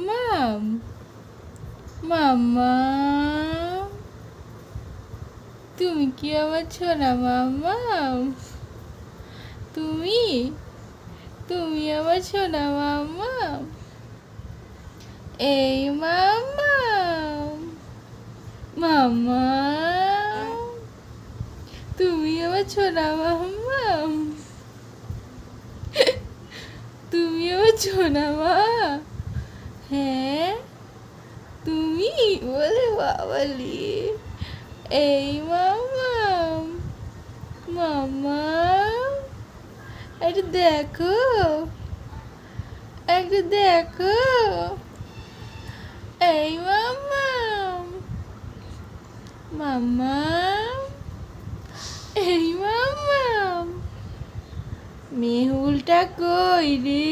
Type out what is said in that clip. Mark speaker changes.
Speaker 1: মাম্মাম মাম্মাম তুমি কি আমার সোনা মাম্মাম? তুমি তুমি আমার সোনা মাম্মাম? এই মাম্মাম মাম্মাম তুমি আমার সোনা মাম্মাম? তুমি আমার সোনা মা? হ্যাঁ তুমি বলে বাবালি। এই মাম্মাম মাম্মাম একটু দেখো, একটু দেখো। এই মাম্মাম মাম্মাম এই মাম্মাম মেহুলটা কই রে?